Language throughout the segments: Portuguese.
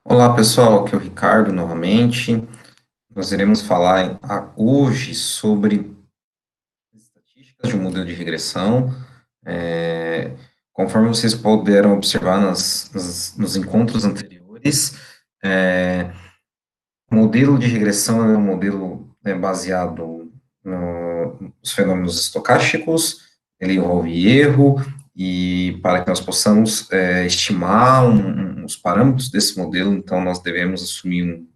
Olá pessoal, aqui é o Ricardo novamente. Nós iremos falar hoje sobre estatísticas de um modelo de regressão. É, Conforme vocês puderam observar nos encontros anteriores, é, o modelo de regressão é um modelo baseado nos fenômenos estocásticos, ele envolve erro, e para que nós possamos estimar os parâmetros desse modelo, então nós devemos assumir um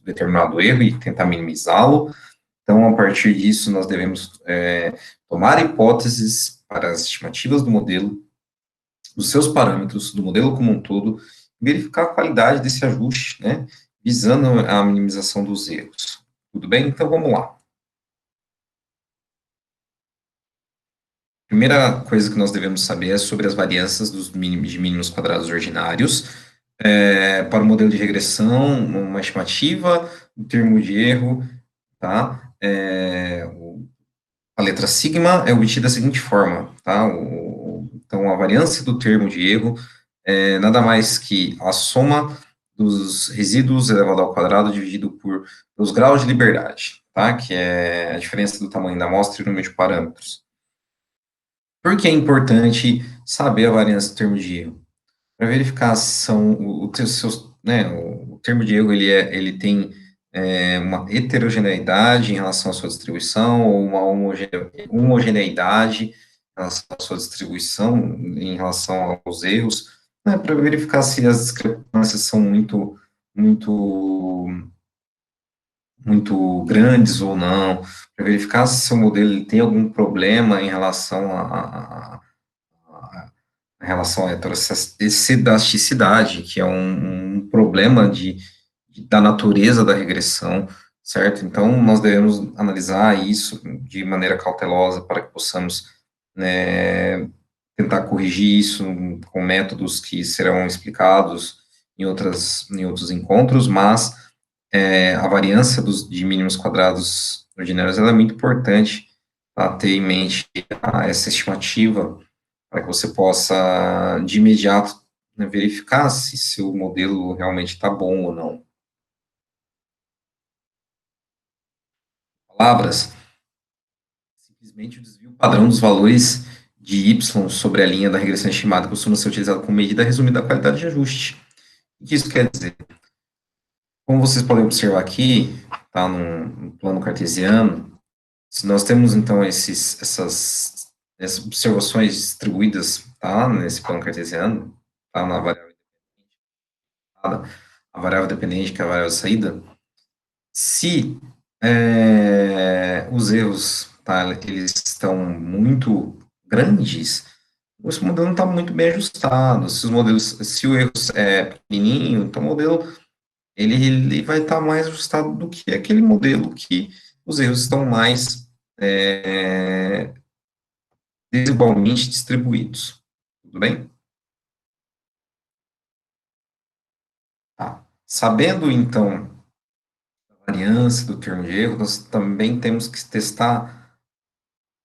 determinado erro e tentar minimizá-lo. Então, a partir disso, nós devemos tomar hipóteses para as estimativas do modelo, dos seus parâmetros, do modelo como um todo, verificar a qualidade desse ajuste, né, visando a minimização dos erros. Tudo bem? Então, vamos lá. Primeira coisa que nós devemos saber é sobre as variâncias dos mínimos de mínimos quadrados ordinários. Para o modelo de regressão, uma estimativa, o termo de erro, tá? A letra sigma é obtida da seguinte forma, tá? Então, a variância do termo de erro é nada mais que a soma dos resíduos elevado ao quadrado dividido por os graus de liberdade, tá? Que é a diferença do tamanho da amostra e o número de parâmetros. Por que é importante saber a variância do termo de erro? Para verificar se são o termo de erro ele tem uma heterogeneidade em relação à sua distribuição ou uma homogeneidade em relação à sua distribuição, em relação aos erros, né, para verificar se as discrepâncias são muito, muito grandes ou não, para verificar se seu modelo ele tem algum problema em relação em relação à heterocedasticidade, que é um problema da natureza da regressão, certo? Então, nós devemos analisar isso de maneira cautelosa para que possamos, né, tentar corrigir isso com métodos que serão explicados em outros encontros, mas a variância de mínimos quadrados ordinários ela é muito importante para ter em mente essa estimativa para que você possa, de imediato, né, verificar se seu modelo realmente está bom ou não. Palavras, simplesmente o desvio padrão dos valores de y sobre a linha da regressão estimada costuma ser utilizado como medida resumida da qualidade de ajuste. O que isso quer dizer? Como vocês podem observar aqui, tá, no plano cartesiano, se nós temos, então, essas observações distribuídas, tá, nesse plano cartesiano, tá, na variável, a variável dependente, que é a variável de saída, se os erros, tá, eles estão muito grandes, esse modelo não está muito bem ajustado. Se o erro é pequenininho, então o modelo ele vai estar mais ajustado do que aquele modelo que os erros estão mais desigualmente distribuídos. Tudo bem? Tá. Sabendo, então, a variância do termo de erro, nós também temos que testar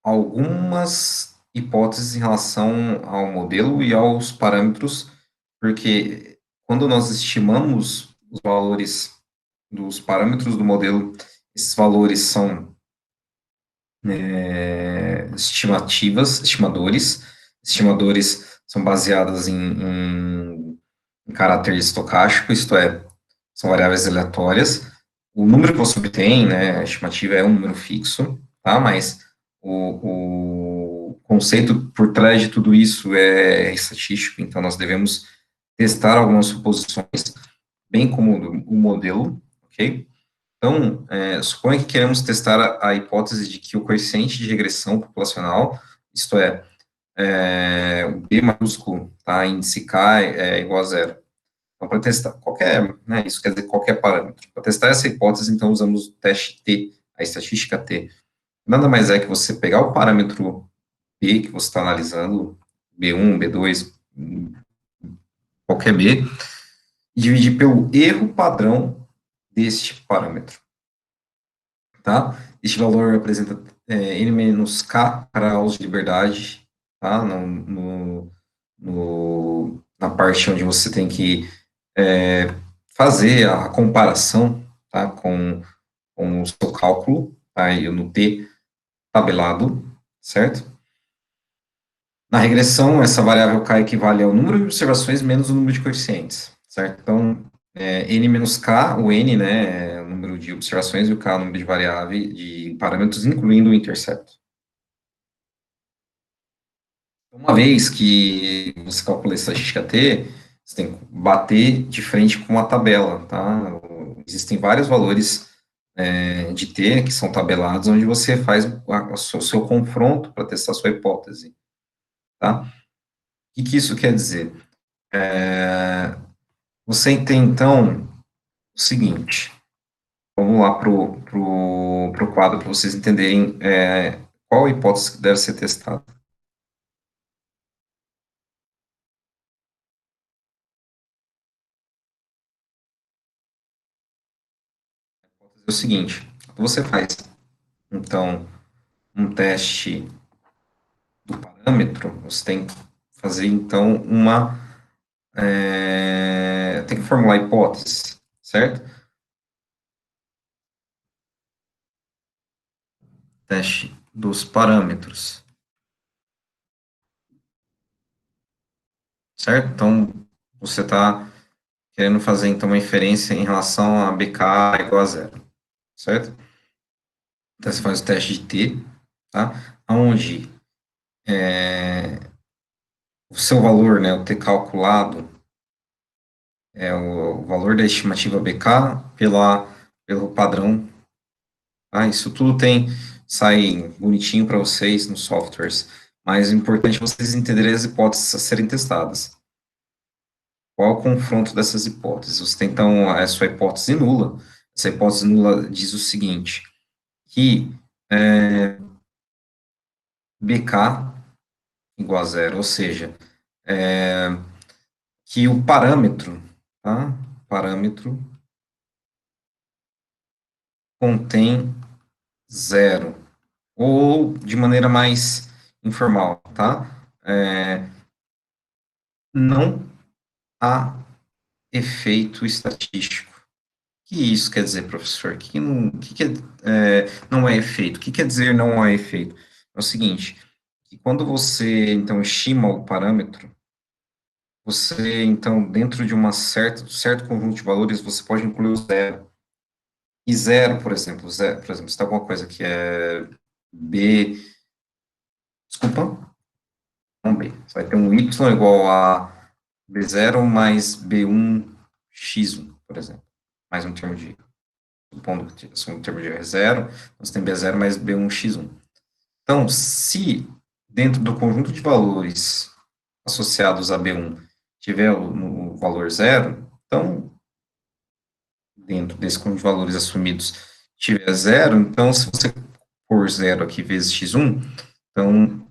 algumas hipóteses em relação ao modelo e aos parâmetros, porque quando nós estimamos os valores dos parâmetros do modelo, esses valores são estimadores são baseadas em caráter estocástico, isto é, são variáveis aleatórias. O número que você obtém, né, a estimativa é um número fixo, tá? Mas o conceito por trás de tudo isso é estatístico, então nós devemos testar algumas suposições, bem como o modelo, ok? Então, suponha que queremos testar a hipótese de que o coeficiente de regressão populacional, isto o B maiúsculo, tá, índice K é igual a zero. Então, para testar qualquer, né, isso quer dizer qualquer parâmetro. Para testar essa hipótese, então, usamos o teste T, a estatística T. Nada mais é que você pegar o parâmetro B que você está analisando, B1, B2, qualquer B, e dividir pelo erro padrão deste parâmetro, tá? Este valor representa N menos K graus de liberdade, tá? Na parte onde você tem que fazer a comparação, tá, com o seu cálculo, tá, eu no T tabelado, certo? Na regressão, essa variável K equivale ao número de observações menos o número de coeficientes, certo? Então, N menos K, o N, né, é o número de observações e o K é o número de variáveis, de parâmetros, incluindo o intercepto. Uma vez que você calcula a estatística T, você tem que bater de frente com uma tabela, tá? Existem vários valores de T que são tabelados, onde você faz o seu confronto para testar a sua hipótese, tá? O que isso quer dizer? Você tem, então, o seguinte, vamos lá pro quadro para vocês entenderem qual a hipótese que deve ser testada. É o seguinte, você faz, então, um teste do parâmetro, você tem que fazer, então, tem que formular hipóteses, certo? Teste dos parâmetros, certo? Então, você está querendo fazer, então, uma inferência em relação a BK igual a zero, certo? Então, você faz o teste de T, tá? Onde o seu valor, né, o T calculado, é o valor da estimativa BK pelo padrão. Ah, isso tudo sai bonitinho para vocês nos softwares, mas o importante é vocês entenderem as hipóteses a serem testadas. Qual é o confronto dessas hipóteses? Você tem, então, a sua hipótese nula. Essa hipótese nula diz o seguinte, que BK igual a zero, ou seja, que o parâmetro, tá? Parâmetro contém zero, ou de maneira mais informal, tá? Não há efeito estatístico. O que isso quer dizer, professor? Não é efeito? O que quer dizer não há efeito? É o seguinte, que quando você, então, estima o parâmetro, você, então, dentro de certo conjunto de valores, você pode incluir o zero. E zero, por exemplo, se tem alguma coisa que é B, desculpa, não B, você vai ter um Y igual a B0 mais B1 X1, por exemplo, mais um termo de supondo que o segundo termo de é zero, você tem B0 mais B1 X1. Então, se dentro do conjunto de valores associados a B1 tiver o valor zero, então, dentro desse conjunto de valores assumidos tiver zero, então, se você pôr zero aqui vezes x1, então,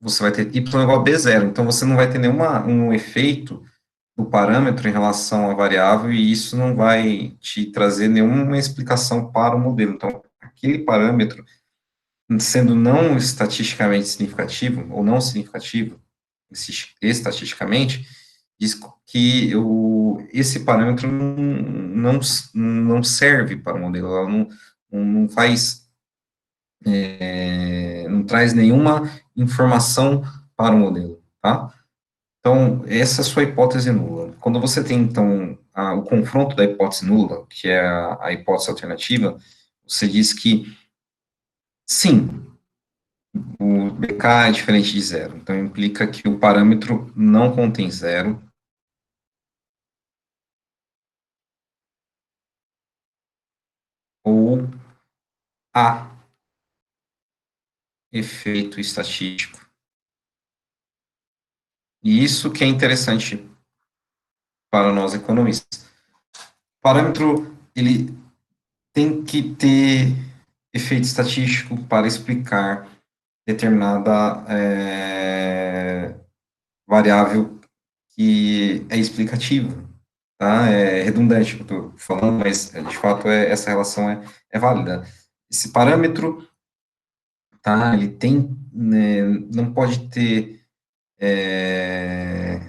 você vai ter y igual a B0. Então, você não vai ter um efeito do parâmetro em relação à variável e isso não vai te trazer nenhuma explicação para o modelo. Então, aquele parâmetro, sendo não estatisticamente significativo, ou não significativo, estatisticamente, diz que esse parâmetro não serve para o modelo, ela não faz, não traz nenhuma informação para o modelo, tá? Então, essa é a sua hipótese nula. Quando você tem, então, o confronto da hipótese nula, que é a hipótese alternativa, você diz que, sim, o BK é diferente de zero. Então, implica que o parâmetro não contém zero, ou há efeito estatístico. E isso que é interessante para nós economistas. O parâmetro, ele tem que ter efeito estatístico para explicar determinada variável que é explicativa, tá? É redundante o que eu estou falando, mas de fato essa relação é válida. Esse parâmetro, tá? Ele tem, né, é,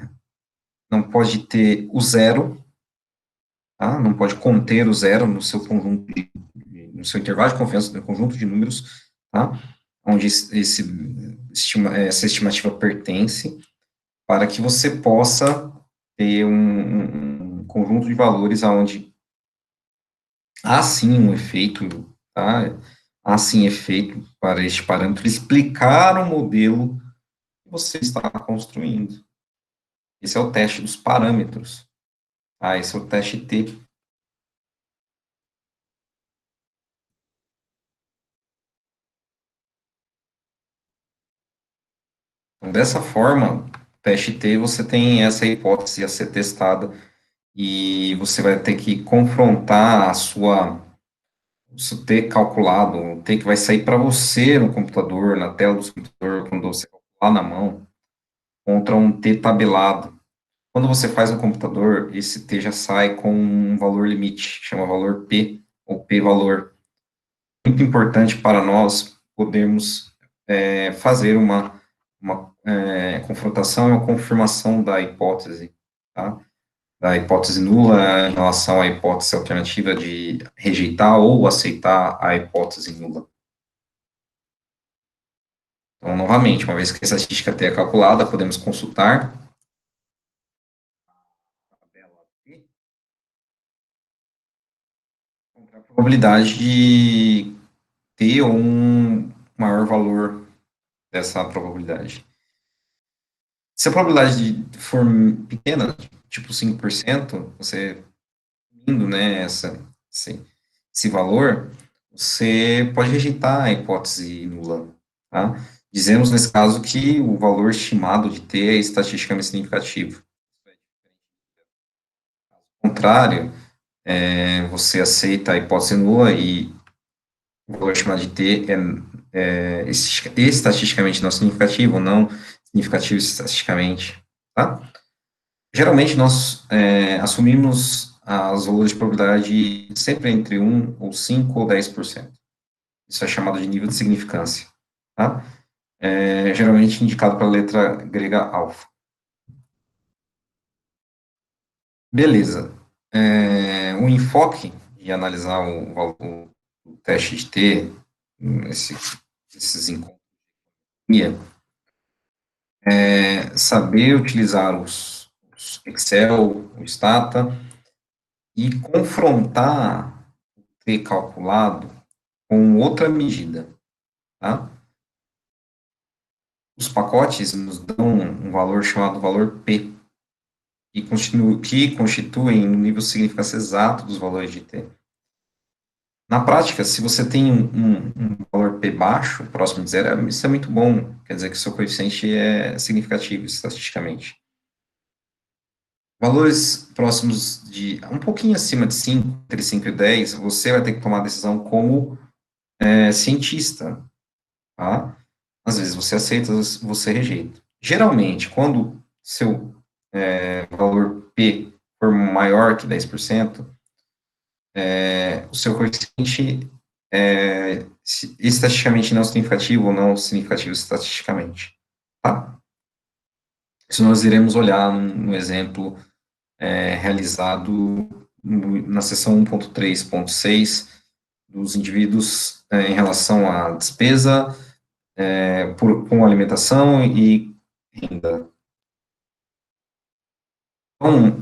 não pode ter o zero, tá? Não pode conter o zero no seu conjunto, no seu intervalo de confiança, no conjunto de números, tá? Onde essa estimativa pertence, para que você possa ter um conjunto de valores onde há sim um efeito, tá? Há sim efeito para este parâmetro explicar o modelo que você está construindo. Esse é o teste dos parâmetros, tá? Esse é o teste T. Então, dessa forma, teste T, você tem essa hipótese a ser testada e você vai ter que confrontar o seu T calculado, o T que vai sair para você no computador, na tela do computador, quando você calcular na mão, contra um T tabelado. Quando você faz no computador, esse T já sai com um valor limite, que chama valor P, ou P-valor. Muito importante para nós podermos fazer uma confrontação e uma confirmação da hipótese, tá? Da hipótese nula em relação à hipótese alternativa de rejeitar ou aceitar a hipótese nula. Então, novamente, uma vez que essa estatística T é calculada, podemos consultar a tabela T, a probabilidade de ter um maior valor dessa probabilidade. Se a probabilidade for pequena, tipo 5%, você indo, né, esse valor, você pode rejeitar a hipótese nula, tá? Dizemos, nesse caso, que o valor estimado de t é estatisticamente significativo. Ao contrário, você aceita a hipótese nula e o valor estimado de t é estatisticamente não significativo, não significativo estatisticamente, tá? Geralmente, nós assumimos as valores de probabilidade sempre entre 1 ou 5 ou 10%. Isso é chamado de nível de significância, tá? Geralmente indicado pela letra grega alfa. Beleza. O enfoque de analisar o teste de T, esse, esses encontros, saber utilizar os Excel, o Stata, e confrontar o T calculado com outra medida, tá? Os pacotes nos dão um valor chamado valor P, que constituem o nível de significância exato dos valores de T. Na prática, se você tem um valor P baixo, próximo de zero, isso é muito bom, quer dizer que o seu coeficiente é significativo estatisticamente. Valores próximos de um pouquinho acima de 5, entre 5 e 10, você vai ter que tomar a decisão como cientista, tá? Às vezes você aceita, às vezes você rejeita. Geralmente, quando seu valor P for maior que 10%, o seu coeficiente é estatisticamente não significativo ou não significativo estatisticamente, tá? Isso nós iremos olhar no exemplo realizado na seção 1.3.6 dos indivíduos em relação à despesa com alimentação e renda. Então,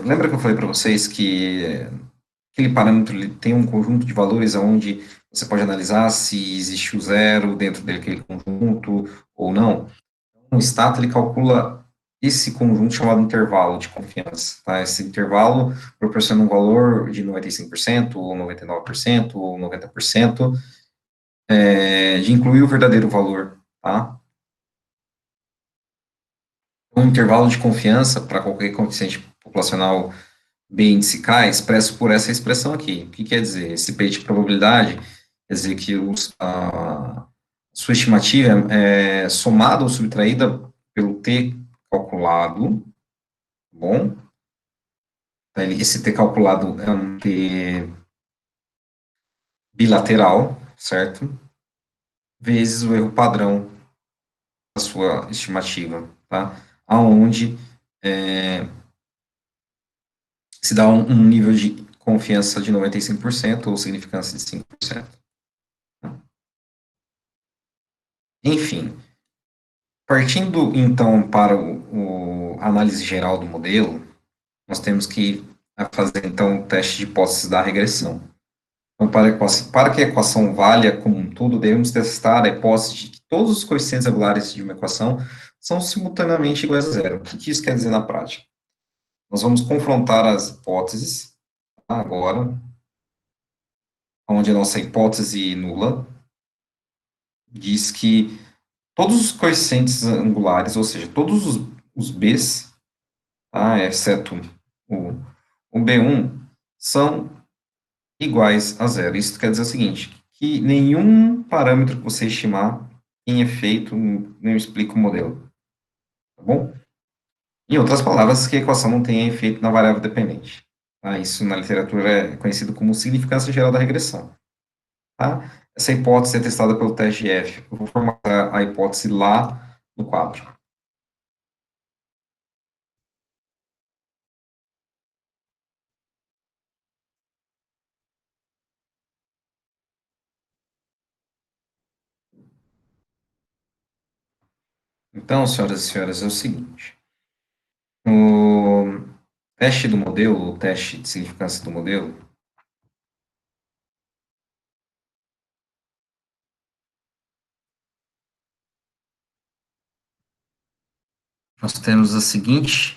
lembra que eu falei para vocês que aquele parâmetro ele tem um conjunto de valores onde você pode analisar se existe o zero dentro daquele conjunto ou não? O Stata ele calcula esse conjunto chamado intervalo de confiança. Tá? Esse intervalo proporciona um valor de 95%, ou 99%, ou 90%, de incluir o verdadeiro valor. Tá? Um intervalo de confiança para qualquer coeficiente populacional B índice K é expresso por essa expressão aqui. O que quer dizer? Esse P de probabilidade quer dizer que a sua estimativa é somada ou subtraída pelo T calculado, tá bom? Esse T calculado é um T bilateral, certo? Vezes o erro padrão da sua estimativa, tá? Aonde se dá um nível de confiança de 95% ou significância de 5%. Enfim, partindo então para a análise geral do modelo, nós temos que fazer então o teste de hipóteses da regressão. Então, para que a equação valha como um todo, devemos testar a hipótese de que todos os coeficientes angulares de uma equação são simultaneamente iguais a zero. O que isso quer dizer na prática? Nós vamos confrontar as hipóteses, tá, agora, onde a nossa hipótese nula diz que todos os coeficientes angulares, ou seja, todos os b's, tá, exceto o, o b1, são iguais a zero. Isso quer dizer o seguinte, que nenhum parâmetro que você estimar tem efeito, não explica o modelo, tá bom? Em outras palavras, que a equação não tenha efeito na variável dependente. Tá? Isso na literatura é conhecido como significância geral da regressão. Tá? Essa hipótese é testada pelo teste de F. Eu vou formatar a hipótese lá no quadro. Então, senhoras e senhores, é o seguinte. O teste do modelo, o teste de significância do modelo, nós temos a seguinte,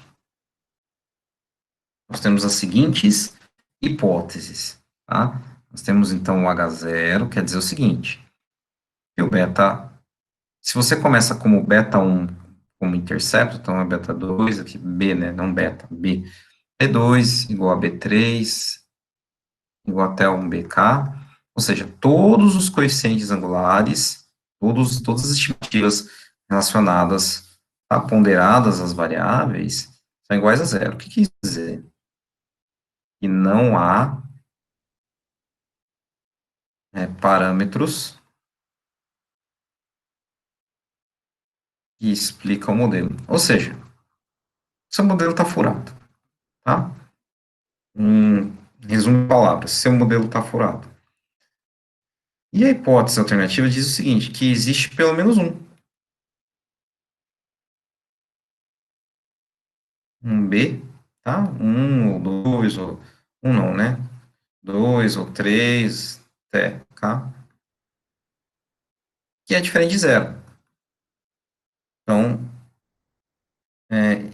nós temos as seguintes hipóteses, tá? Nós temos, então, o H0, quer dizer o seguinte, que o beta, se você começa como beta 1 como intercepto, então é beta 2 aqui, B, né, não beta, B. B2 igual a B3, igual até um BK, ou seja, todos os coeficientes angulares, todas as estimativas relacionadas a ponderadas as variáveis, são iguais a zero. O que quer dizer? Que não há parâmetros que explicam o modelo. Ou seja, seu modelo está furado, tá? Resumo de palavras, seu modelo está furado. E a hipótese alternativa diz o seguinte, que existe pelo menos um B, tá? Um ou dois, ou um não, né? Dois ou três, até, tá? Que é diferente de zero. Então,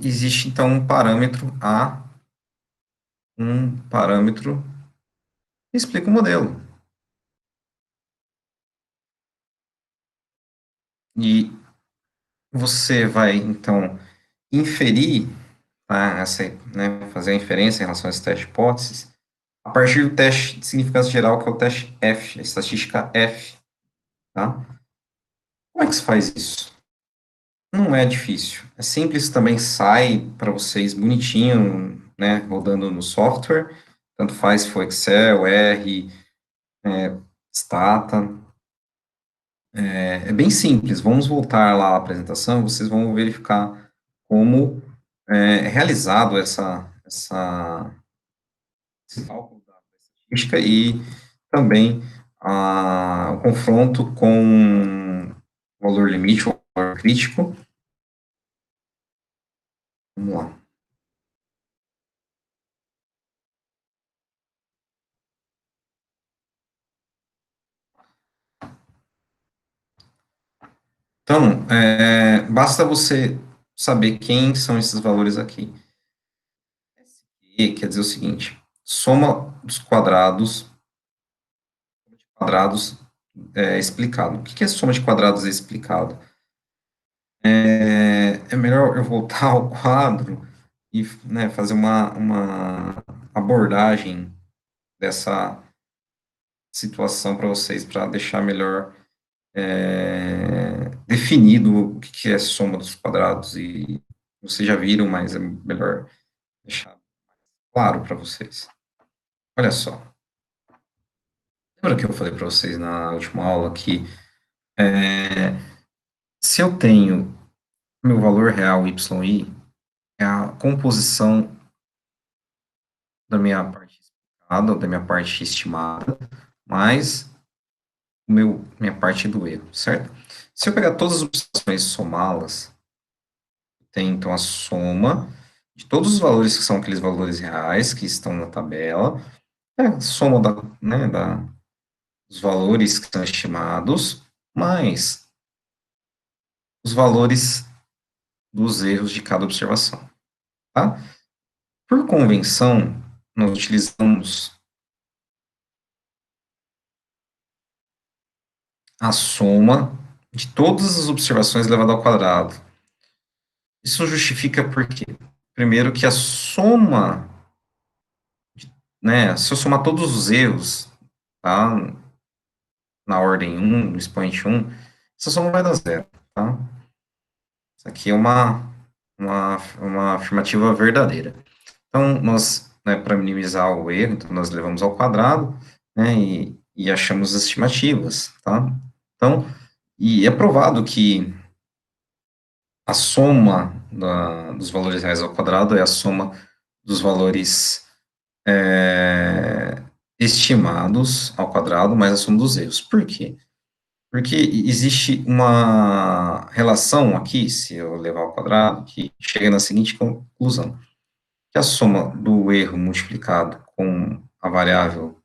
existe então um parâmetro A, um parâmetro que explica o modelo. E você vai, então, inferir, tá, né, fazer a inferência em relação a esse teste de hipóteses, a partir do teste de significância geral, que é o teste F, a estatística F, tá? Como é que se faz isso? Não é difícil. É simples, também sai para vocês bonitinho, né, rodando no software, tanto faz se for Excel, R, Stata. É bem simples. Vamos voltar lá à apresentação, vocês vão verificar como é realizado esse cálculo da estatística e também o confronto com o valor limite, o valor crítico. Vamos lá. Então, basta você saber quem são esses valores aqui. E quer dizer o seguinte, soma dos quadrados explicado. O que é soma de quadrados explicado? É melhor eu voltar ao quadro e, né, fazer uma abordagem dessa situação para vocês, para deixar melhor definido o que é soma dos quadrados, e vocês já viram, mas é melhor deixar claro para vocês. Olha só, lembra que eu falei para vocês na última aula que se eu tenho meu valor real yi, é a composição da minha parte explicada, ou da minha parte estimada, mais minha parte do erro, certo? Se eu pegar todas as observações e somá-las, tem então a soma de todos os valores que são aqueles valores reais que estão na tabela, a soma dos valores que são estimados, mais os valores dos erros de cada observação, tá? Por convenção, nós utilizamos a soma de todas as observações elevado ao quadrado. Isso justifica por quê? Primeiro que a soma, né, se eu somar todos os erros, tá, na ordem no expoente 1, essa soma vai dar zero, tá? Isso aqui é uma afirmativa verdadeira. Então, nós, né, para minimizar o erro, então nós levamos ao quadrado, né, e achamos as estimativas, tá? Então, e é provado que a soma dos valores reais ao quadrado é a soma dos valores estimados ao quadrado mais a soma dos erros. Por quê? Porque existe uma relação aqui, se eu levar ao quadrado, que chega na seguinte conclusão, que a soma do erro multiplicado com a variável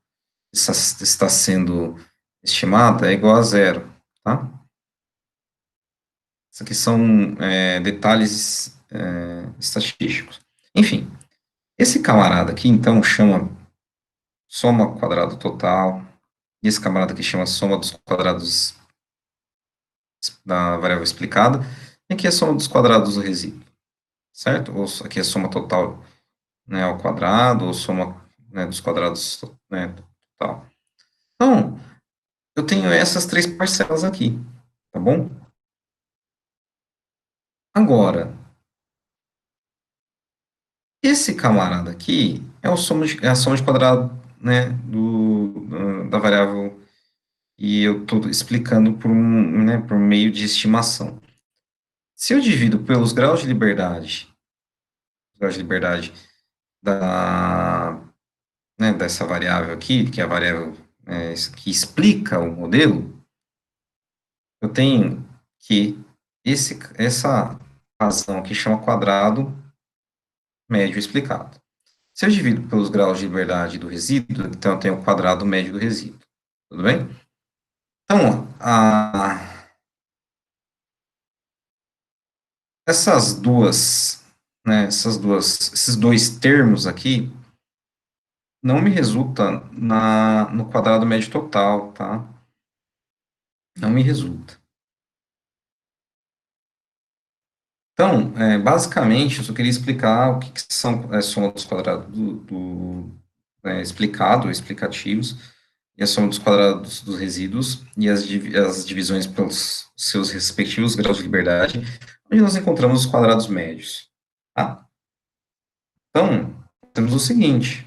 que está sendo estimada é igual a zero, tá? Isso aqui são detalhes estatísticos. Enfim, esse camarada aqui, então, chama soma quadrado total, e esse camarada aqui chama soma dos quadrados da variável explicada, e aqui é a soma dos quadrados do resíduo, certo? Ou aqui é a soma total, né, ao quadrado, ou soma, né, dos quadrados, né, total. Então, eu tenho essas três parcelas aqui, tá bom? Agora, esse camarada aqui é a soma de quadrado, né, da variável, e eu estou explicando por meio de estimação. Se eu divido pelos graus de liberdade da, dessa variável aqui, que é a variável que explica o modelo, eu tenho que essa razão aqui chama quadrado médio explicado. Se eu divido pelos graus de liberdade do resíduo, então eu tenho o quadrado médio do resíduo. Tudo bem? Então, essas duas, esses dois termos aqui não me resulta no quadrado médio total, tá? Não me resulta. Então, basicamente, eu só queria explicar o que são a soma dos quadrados explicativos, e a soma dos quadrados dos resíduos, e as divisões pelos seus respectivos graus de liberdade, onde nós encontramos os quadrados médios. Tá? Então, temos o seguinte,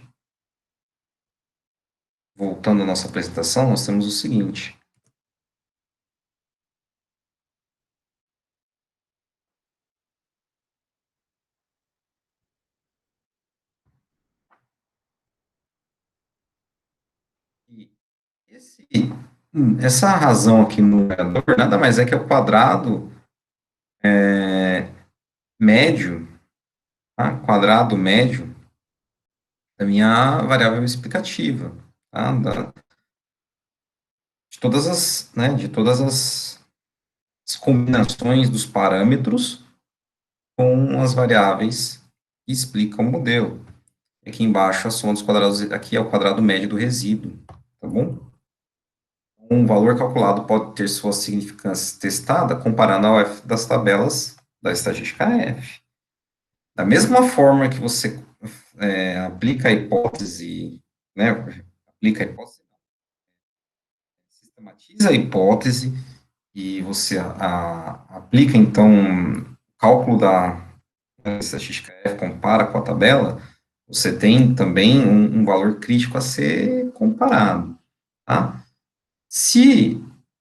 voltando à nossa apresentação, nós temos o seguinte. Esse, essa razão aqui no numerador nada mais é que é o quadrado médio, tá? Quadrado médio da minha variável explicativa, tá? De todas as combinações dos parâmetros com as variáveis que explicam o modelo. Aqui embaixo a soma dos quadrados, aqui é o quadrado médio do resíduo, tá bom? Um valor calculado pode ter sua significância testada comparando a UF das tabelas da estatística F. Da mesma forma que você aplica a hipótese, né, aplica a hipótese, sistematiza a hipótese e você aplica, então, o cálculo da estatística F, compara com a tabela, você tem também um valor crítico a ser comparado, tá? Se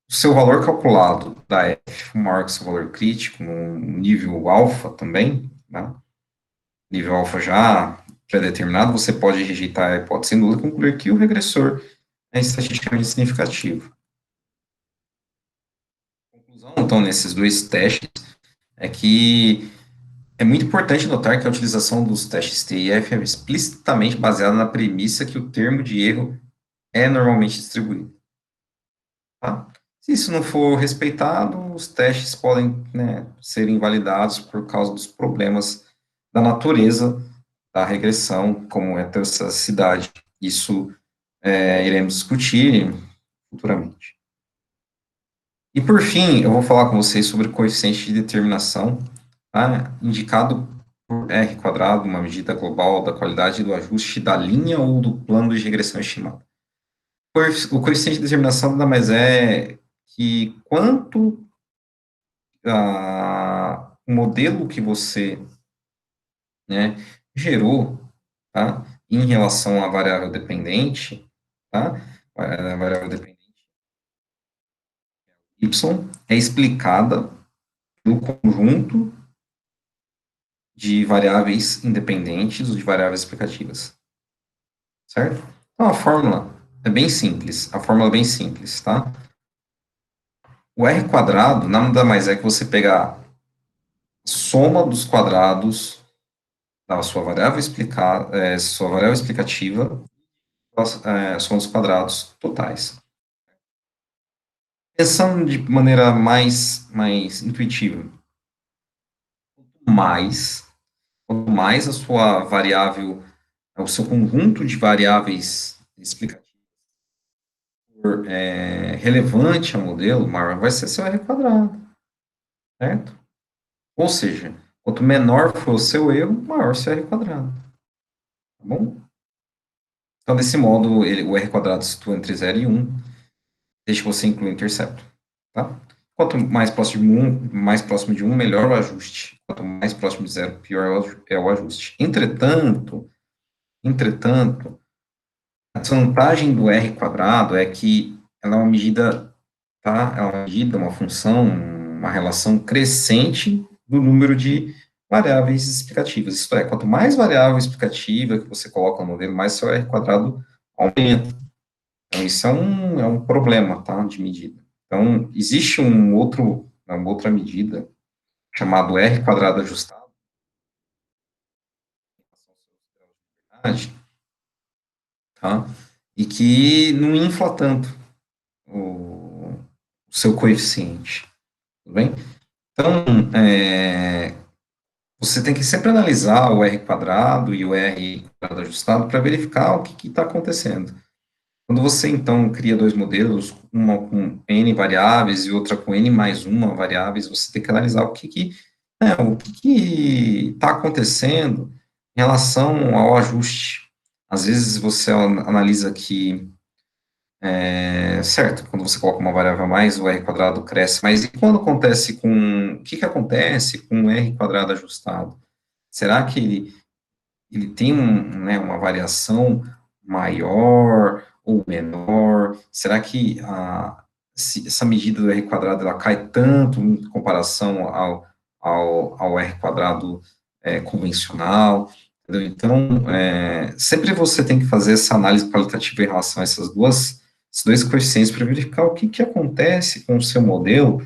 o seu valor calculado da F for maior que o seu valor crítico, no nível alfa também, tá? Nível alfa já pré-determinado, você pode rejeitar a hipótese nula e concluir que o regressor é estatisticamente significativo. A conclusão, então, nesses dois testes, é que é muito importante notar que a utilização dos testes TIF é explicitamente baseada na premissa que o termo de erro é normalmente distribuído. Tá? Se isso não for respeitado, os testes podem, né, ser invalidados por causa dos problemas da natureza da regressão, como heterocedacidade. Isso iremos discutir futuramente. E por fim, eu vou falar com vocês sobre o coeficiente de determinação, tá? Indicado por R quadrado, uma medida global da qualidade do ajuste da linha ou do plano de regressão estimado. O coeficiente de determinação nada mais é que quanto o modelo que você, né, gerou, tá, em relação à variável dependente, tá, a variável dependente y é explicada pelo conjunto de variáveis independentes ou de variáveis explicativas, certo? Então, a fórmula é bem simples, tá? O R quadrado nada mais é que você pegar a soma dos quadrados da sua variável explicativa, soma dos quadrados totais. Pensando de maneira mais intuitiva, mais, quanto mais a sua variável, o seu conjunto de variáveis explicativas for relevante ao modelo, maior vai ser seu R quadrado, certo? Ou seja, quanto menor for o seu erro, maior seu R quadrado, tá bom? Então, desse modo, o R quadrado se situa entre 0 e 1, desde que você inclua o intercepto, tá? Quanto mais próximo de 1, melhor o ajuste. Quanto mais próximo de 0, pior é o ajuste. Entretanto, a desvantagem do R quadrado é que ela é uma medida, tá? É uma medida, uma função, uma relação crescente do número de variáveis explicativas. Isto é, quanto mais variável explicativa que você coloca no modelo, mais seu R quadrado aumenta. Então, isso é um problema, tá, de medida. Então, existe uma outra medida, chamado R quadrado ajustado, tá, e que não infla tanto o seu coeficiente, tudo bem? Então, você tem que sempre analisar o R quadrado e o R quadrado ajustado para verificar o que está acontecendo. Quando você, então, cria dois modelos, uma com N variáveis e outra com N mais uma variáveis, você tem que analisar o que está acontecendo em relação ao ajuste. Às vezes você analisa que, certo, quando você coloca uma variável a mais, o R quadrado cresce, mas e quando acontece o que acontece com o R quadrado ajustado? Será que ele tem né, uma variação maior ou menor? Será que essa medida do R quadrado ela cai tanto em comparação ao R quadrado convencional? Entendeu? Então, sempre você tem que fazer essa análise qualitativa em relação a esses dois coeficientes para verificar o que acontece com o seu modelo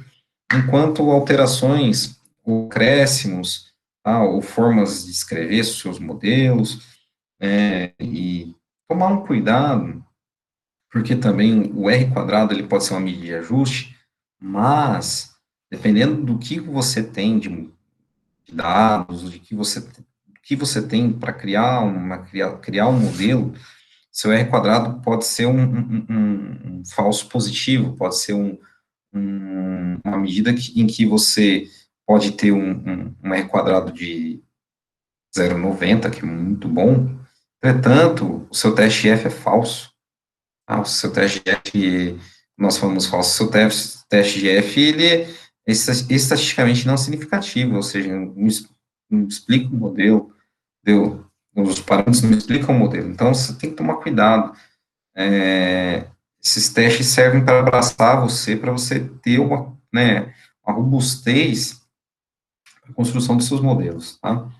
enquanto alterações ou acréscimos, ou formas de escrever seus modelos, e tomar um cuidado, porque também o R quadrado ele pode ser uma medida de ajuste, mas dependendo do que você tem de dados, que você tem para criar um modelo, seu R quadrado pode ser um falso positivo, pode ser uma medida em que você pode ter um R quadrado de 0,90, que é muito bom. Entretanto, o seu teste F é falso. O seu teste F, nós falamos falso, o seu teste de F, ele é estatisticamente não significativo, ou seja, não explica o modelo, os parâmetros não explicam o modelo. Então, você tem que tomar cuidado. Esses testes servem para abraçar você, para você ter uma robustez para a construção dos seus modelos, tá?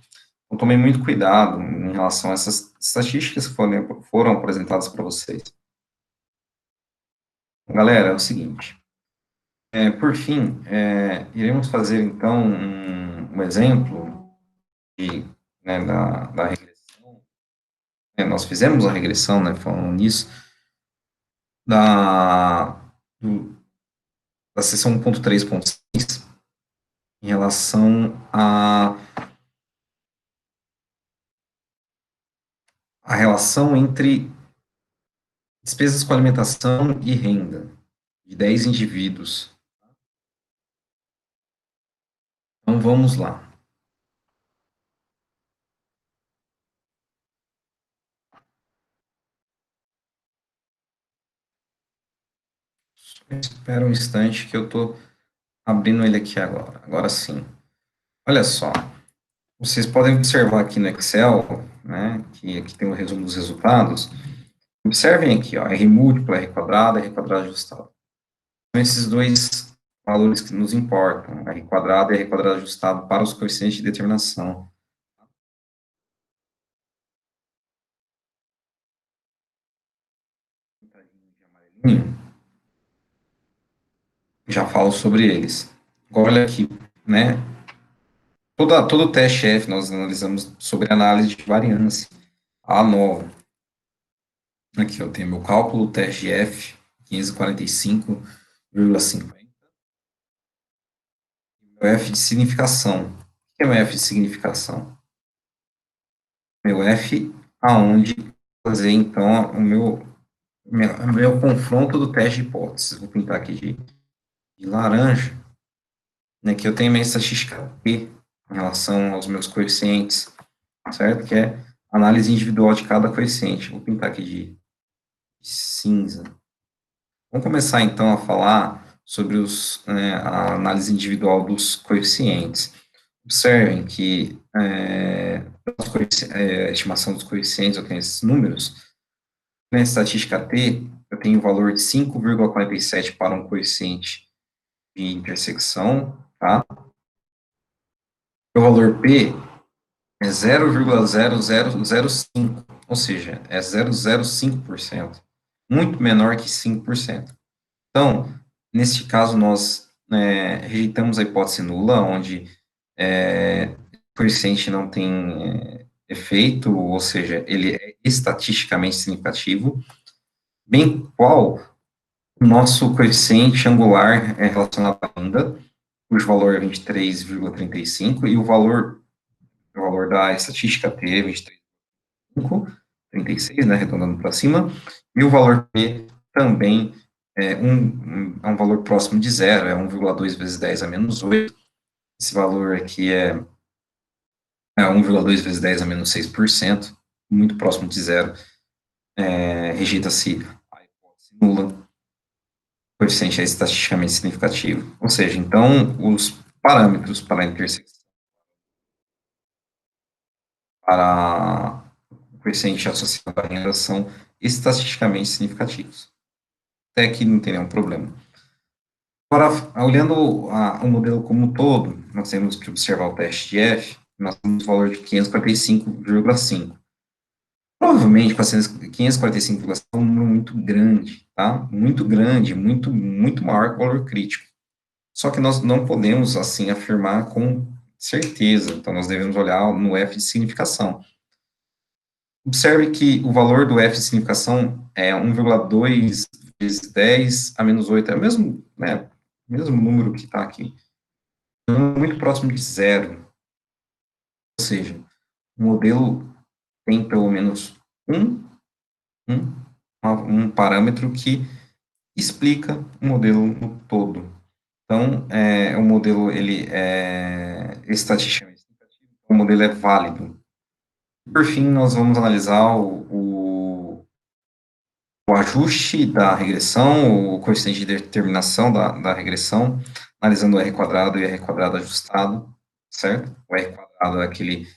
Então, tomem muito cuidado em relação a essas estatísticas que foram apresentadas para vocês. Galera, é o seguinte, por fim, iremos fazer, então, um exemplo de, né, da regressão. Nós fizemos a regressão, né, falando nisso, da, do, da seção 1.3.6, em relação à relação entre despesas com alimentação e renda de 10 indivíduos. Então, vamos lá. Espera um instante que eu estou abrindo ele aqui agora. Agora sim. Olha só. Vocês podem observar aqui no Excel, né, que aqui tem o resumo dos resultados. Observem aqui, ó, R múltiplo, R quadrado ajustado. São esses dois valores que nos importam, R quadrado e R quadrado ajustado para os coeficientes de determinação. Já falo sobre eles. Agora, olha aqui, né? Todo o teste F nós analisamos sobre análise de variância. A nova. Aqui eu tenho meu cálculo, teste F, 545,50. Meu F de significação. O que é meu F de significação? Meu F aonde fazer, então, o meu confronto do teste de hipótese. Vou pintar aqui de laranja. Aqui eu tenho minha estatística P em relação aos meus coeficientes, certo? Que é análise individual de cada coeficiente. Vou pintar aqui de cinza. Vamos começar, então, a falar sobre a análise individual dos coeficientes. Observem que a estimação dos coeficientes, eu tenho esses números. Na estatística T, eu tenho o valor de 5,47 para um coeficiente de intersecção, tá? O valor P é 0,0005, ou seja, é 0,05%, muito menor que 5%. Então, neste caso, nós rejeitamos a hipótese nula, onde o coeficiente não tem efeito, ou seja, ele é estatisticamente significativo, bem qual o nosso coeficiente angular é relacionado à renda, cujo valor é 23,35, e o valor da estatística T é 23,36, né, arredondando para cima, e o valor P também é um valor próximo de zero, é 1,2 vezes 10 a menos 8. Esse valor aqui é 1,2 vezes 10 a menos 6%, muito próximo de zero. Rejeita-se a hipótese nula, o coeficiente é estatisticamente significativo. Ou seja, então, os parâmetros para a intersecção, para o coeficiente associado à renda são estatisticamente significativos. Até aqui não tem nenhum problema. Agora, olhando o modelo como um todo, nós temos que observar o teste de F, nós temos o valor de 545,5. Provavelmente, 545,5 é um número muito grande, tá? Muito grande, muito, muito maior que o valor crítico. Só que nós não podemos, assim, afirmar com certeza. Então, nós devemos olhar no F de significação. Observe que o valor do F de significação é 1,2 vezes 10 a menos 8, é o mesmo, né, mesmo número que está aqui. Muito próximo de zero. Ou seja, o modelo tem pelo menos um, um parâmetro que explica o modelo no todo. Então, o modelo, ele é estatisticamente significativo, o modelo é válido. Por fim, nós vamos analisar o ajuste da regressão, o coeficiente de determinação da regressão, analisando o R quadrado e R quadrado ajustado, certo? O R quadrado é aquele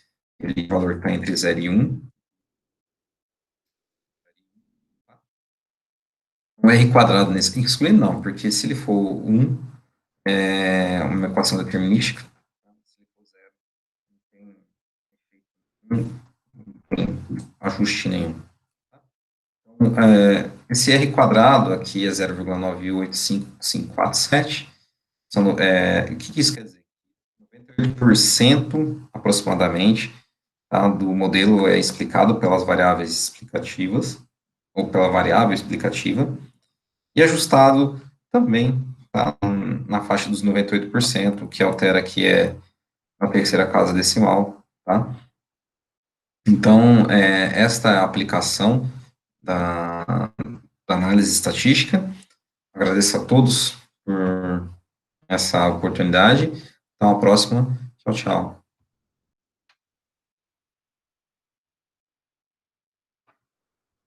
valor que está entre 0 e 1. O R quadrado nesse excluindo não, porque se ele for 1, é uma equação determinística. Se ele for 0, não tem efeito ajuste nenhum. Esse R quadrado aqui é 0,985547. O que isso quer dizer? 98% aproximadamente, tá, do modelo é explicado pelas variáveis explicativas, ou pela variável explicativa, e ajustado também tá, na faixa dos 98%, o que altera aqui é a terceira casa decimal, tá? Então, esta é a aplicação da análise estatística. Agradeço a todos por essa oportunidade. Até a próxima. Tchau, tchau.